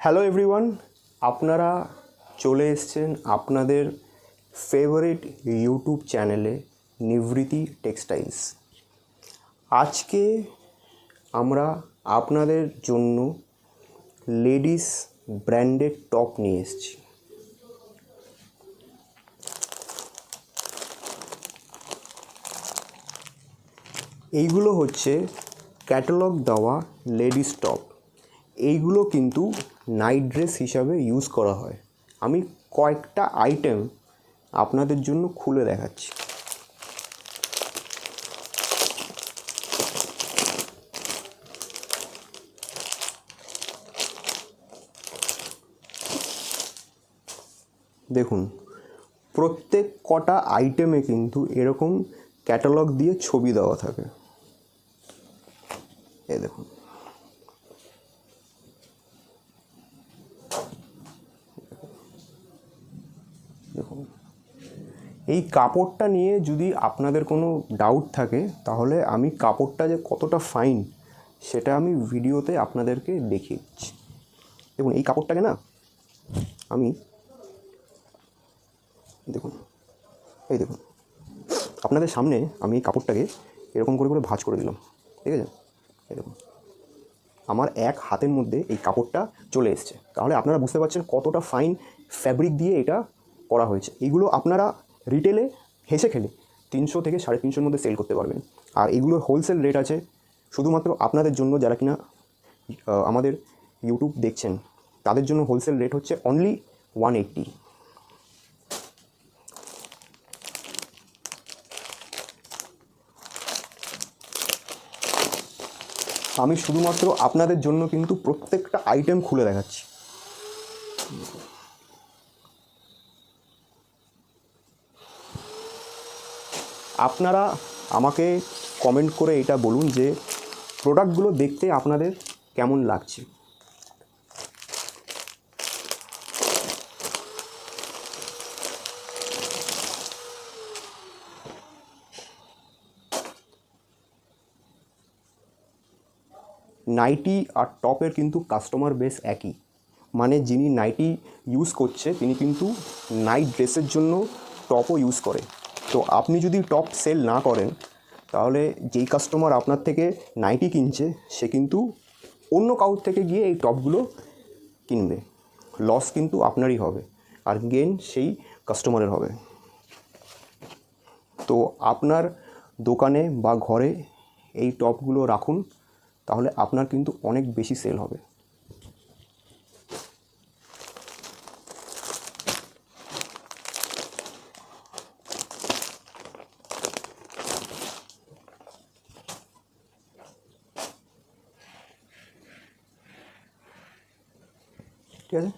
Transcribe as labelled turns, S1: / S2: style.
S1: Hello everyone, আপনারা চলে এসেছেন আপনাদের ফেভারিট ইউটিউব চ্যানেলে নিভৃতি টেক্সটাইলস। আজকে আমরা আপনাদের জন্য লেডিস ব্র্যান্ডেড টপ নিয়ে এসেছি। এইগুলো হচ্ছে ক্যাটালগ দেওয়া লেডিস টপ। এইগুলো কিন্তু নাইট ড্রেস হিসাবে ইউজ করা হয়। আমি কয়েকটা আইটেম আপনাদের জন্য খুলে দেখাচ্ছি। দেখুন, প্রত্যেক কটা আইটেমে কিন্তু এরকম ক্যাটালগ দিয়ে ছবি দেওয়া থাকে। এই দেখুন, দেখুন এই কাপড়টা নিয়ে যদি আপনাদের কোনো ডাউট থাকে তাহলে আমি কাপড়টা যে কতটা ফাইন সেটা আমি ভিডিওতে আপনাদেরকে দেখিয়ে দিচ্ছি। দেখুন, এই কাপড়টাকে না আমি দেখুন আপনাদের সামনে আমি এই কাপড়টাকে এরকম করে করে ভাঁজ করে দিলাম, ঠিক আছে? এই দেখুন, আমার এক হাতের মধ্যে এই কাপড়টা চলে এসছে। তাহলে আপনারা বুঝতে পারছেন কতটা ফাইন ফ্যাব্রিক দিয়ে এটা করা হয়েছে। এইগুলো আপনারা রিটেলে হেসে খেলে 300 থেকে 350-এর মধ্যে সেল করতে পারবেন। আর এইগুলোর হোলসেল রেট আছে শুধুমাত্র আপনাদের জন্য, যারা কিনা আমাদের ইউটিউব দেখছেন তাদের জন্য হোলসেল রেট হচ্ছে অনলি 180। আমি শুধুমাত্র আপনাদের জন্য কিন্তু প্রত্যেকটা আইটেম খুলে দেখাচ্ছি। আপনারা আমাকে কমেন্ট করে এটা বলুন যে প্রোডাক্টগুলো দেখতে আপনাদের কেমন লাগছে। নাইটি আর টপের কিন্তু কাস্টমার বেস একই, মানে যিনি নাইটি ইউজ করছে তিনি কিন্তু নাইট ড্রেসের জন্য টপও ইউজ করে। তো আপনি যদি টপ সেল না করেন তাহলে যেই কাস্টমার আপনার থেকে নাইটি কিনছে সে কিন্তু অন্য কাউর থেকে গিয়ে এই টপগুলো কিনবে। লস কিন্তু আপনারই হবে আর গেন সেই কাস্টমারের হবে। তো আপনার দোকানে বা ঘরে এই টপগুলো রাখুন, তাহলে আপনার কিন্তু অনেক বেশি সেল হবে। ঠিক আছে?